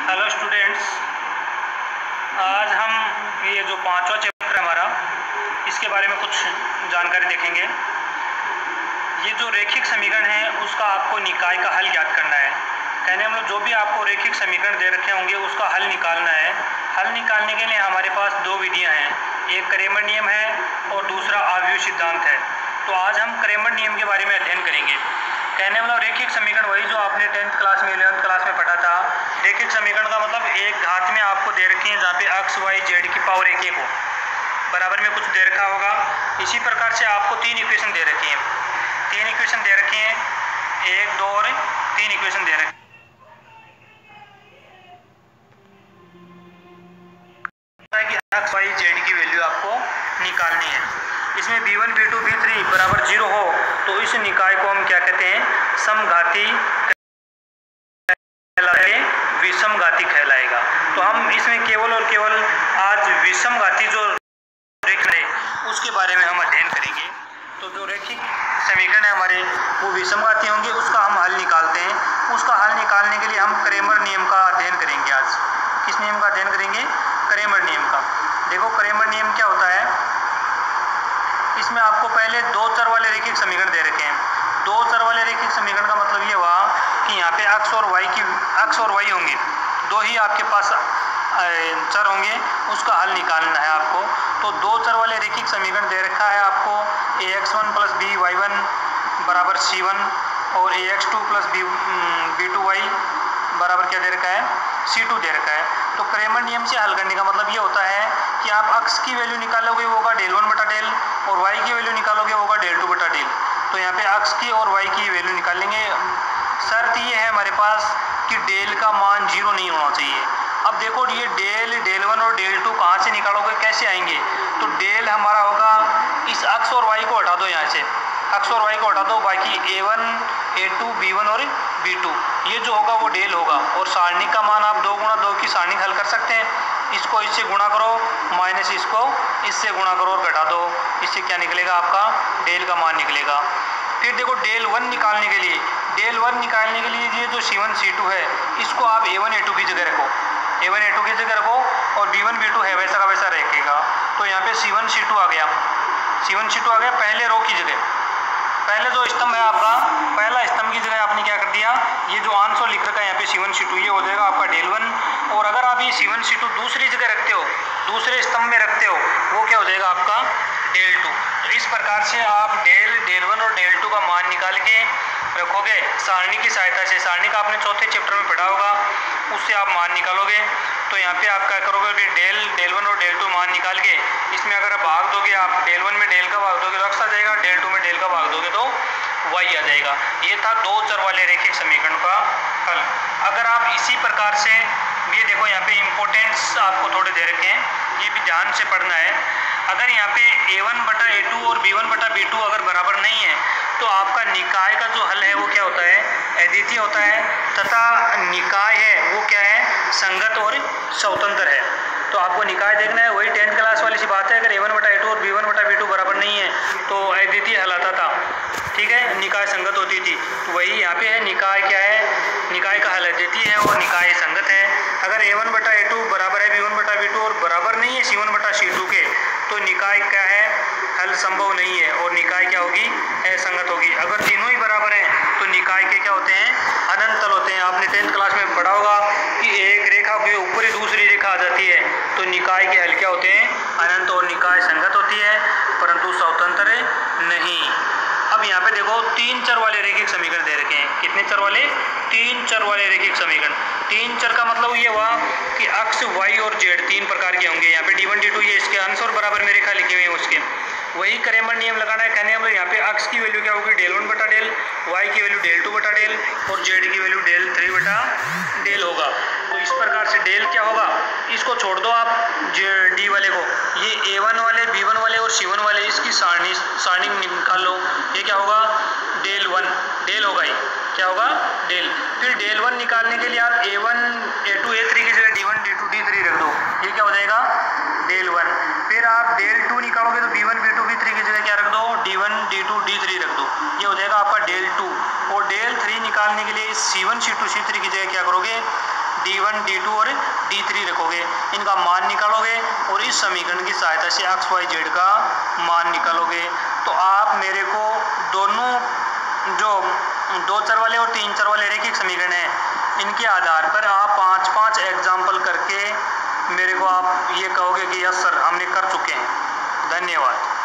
Hello students, आज हम ये जो पांचवा चैप्टर है हमारा, इसके बारे में कुछ जानकारी देखेंगे। ये जो रैखिक समीकरण है उसका आपको निकाय का हल ज्ञात करना है। कहने मतलब जो भी आपको रैखिक समीकरण दे रखे होंगे उसका हल निकालना है। हल निकालने के लिए हमारे पास दो विधियां हैं, एक क्रेमर नियम है और दूसरा आव्यूह सिद्धांत है। तो आज हम क्रेमर नियम के बारे में अध्ययन करेंगे। कहने मतलब रैखिक समीकरण वही जो आपने 10th क्लास में 11th क्लास में पढ़ा था। रैखिक समीकरण का मतलब एक घात में आपको दे रखी है जहाँ पे x y z की पावर एक हो, बराबर में कुछ दे रखा होगा। इसी प्रकार से आपको तीन इक्वेशन दे रखी हैं, तीन इक्वेशन दे रखी हैं, 1, 2 और 3 इक्वेशन दे रखी है कि x y z की वैल्यू आपको निकालनी है। इसमें b1 b2 b3 बराबर 0 हो तो इस निकाय को हम क्या कहते हैं, समघाती विषमघाती कहलाएगा। तो हम इसमें केवल और केवल आज विषमघाती जो रेखा है उसके बारे में हम अध्ययन करेंगे। तो जो रैखिक समीकरण है हमारे वो विषमघाती होंगे, उसका हम हल निकालते हैं। उसका हल निकालने के लिए हम क्रेमर नियम का अध्ययन करेंगे। आज किस नियम का अध्ययन करेंगे? क्रेमर नियम का। देखो क्रेमर नियम क्या होता है, इसमें आपको पहले दो चर वाले रैखिक समीकरण दे रखे हैं। दो चर वाले रैखिक समीकरण का मतलब ये हुआ कि यहाँ पे x और y होंगे, दो ही आपके पास चर होंगे, उसका हल निकालना है आपको। तो दो चर वाले रैखिक समीकरण दे रखा है आपको, ax1 + by1 बराबर c1 और ax2 + b2y बराबर क्या दे रखा है, c2 दे रखा है। तो क्रेमर नियम से हल करने का मतलब ये होता है कि आप x की वैल्यू निकालोगे वो होगा del 1 बटा del और y की वैल्यू निकालोगे वो होगा del 2 बटा del। तो यहाँ पे x की और y की वैल्यू निकालेंगे। शर्त ये है हमारे पास कि del का मान 0 नहीं होना चाहिए। अब देखो ये del 1 और del 2 कहाँ से निकालोगे, कैसे आएंगे? तो del हमारा होगा, इस x और y को हटा दो, यहाँ से x और y को हटा दो, बाकी a1 a2 b1 और b2 ये जो होगा वो del होगा। और सारणिक का मान आप 2 गुणा 2 की सारणिक हल कर सकते हैं। इसको इससे गुणा करो माइनस इसको इससे गुणा करो और घटा दो, इससे क्या निकलेगा, आपका del का मान निकलेगा। फिर देखो del 1 निकालने के लिए, del 1 निकालने के लिए ये जो c1 c2 है इसको आप a1 a2 की जगह रखो, a1 a2 की जगह रखो और b1 b2 है वैसा का वैसा रखेगा। तो यहाँ पे c1 c2 आ गया, c1 c2 आ गया पहले रो की जगह। पहले जो स्तंभ है आपका, पहला स्तंभ की जगह आपने क्या कर दिया, ये जो आंसर लिख रखा है यहाँ पे c1 c2 ये हो जाएगा आपका del 1। और अगर आप ये c1 c2 दूसरी जगह रखते हो, दूसरे स्तंभ में रखते हो, वो क्या हो जाएगा आपका del 2। तो इस प्रकार से आप del 1 और del 2 का मान निकाल के रखोगे सारणी की सहायता से। सारणी का आपने चौथे चैप्टर में पढ़ा होगा, उससे आप मान निकालोगे। तो यहाँ पे आप क्या करोगे, फिर del 1 और del 2 मान निकाल के इसमें अगर आप भाग दोगे, आप del 1 में del का भाग दोगे तो x आ जाएगा, del 2 में del का भाग दोगे तो y आ जाएगा। ये था दो चर वाले रैखिक समीकरण का हल। अगर आप इसी प्रकार से, ये देखो यहाँ पे इम्पोर्टेंट्स आपको थोड़े दे रखे हैं, ये भी ध्यान से पढ़ना है। अगर यहाँ पे a1 बटा a2 और b1 बटा b2 अगर बराबर नहीं है तो आपका निकाय का जो हल है वो क्या होता है, अद्वितीय होता है, तथा निकाय है वो क्या है, संगत और स्वतंत्र है। तो आपको निकाय देखना है, वही 10th क्लास वाली सी बात है। अगर a1 बटा a2 और b1 बटा b2 बराबर नहीं है तो अद्वितीय हल आता था, ठीक है, निकाय संगत होती थी। तो वही यहाँ पे है, निकाय क्या है, निकाय का हल अद्वितीय है और निकाय संगत है। अगर a1 बटा a2 बराबर है b1 बटा b2 और बराबर नहीं है c1 बटा c2 के, तो निकाय क्या है, हल संभव नहीं है और निकाय क्या होगी, असंगत होगी। अगर तीनों ही बराबर हैं तो निकाय के क्या होते हैं, अनंत तल होते हैं। आपने 10th क्लास में पढ़ा होगा कि एक रेखा के ऊपर ही दूसरी रेखा आ जाती है तो निकाय के हल क्या होते हैं, अनंत, और निकाय संगत होती है परंतु स्वतंत्र नहीं। अब यहाँ पे देखो तीन चर वाले रैखिक समीकरण दे रखे हैं। कितने चर वाले? तीन चर वाले रैखिक समीकरण। तीन चर का मतलब ये हुआ कि x y और z तीन प्रकार के होंगे। यहाँ पे d1 d2 ये इसके अंश और बराबर में रेखा लिखी हुई है उसके, वही क्रेमर नियम लगाना है। कहने मतलब यहाँ पे x की वैल्यू क्या होगी, del 1 बटा del, y की वैल्यू del 2 बटा del और z की वैल्यू del 3 बटा del होगा। तो इस प्रकार से del क्या होगा, इसको छोड़ दो आप d वाले को, ये a1 वाले b1 वाले और c1 वाले इसकी सारणी निकाल लो। ये क्या होगा, del 1 del होगा, ये क्या होगा del। फिर del 1 निकालने के लिए आप a1 a2 a3 की जगह d1 d2 d3 रख दो, ये क्या हो जाएगा del 1। फिर आप del 2 निकालोगे तो b1 b2 b3 की जगह क्या रख दो, d1 d2 d3 रख दो, ये हो जाएगा आपका del 2। और del 3 निकालने के लिए c1 c2 c3 की जगह क्या करोगे, D1 D2 और D3 रखोगे, इनका मान निकालोगे और इस समीकरण की सहायता से x y z का मान निकालोगे। तो आप मेरे को दोनों जो 2 चर वाले और 3 चर वाले रैखिक समीकरण हैं इनके आधार पर आप 5-5 एग्जाम्पल करके मेरे को आप ये कहोगे कि यस सर हमने कर चुके हैं। धन्यवाद।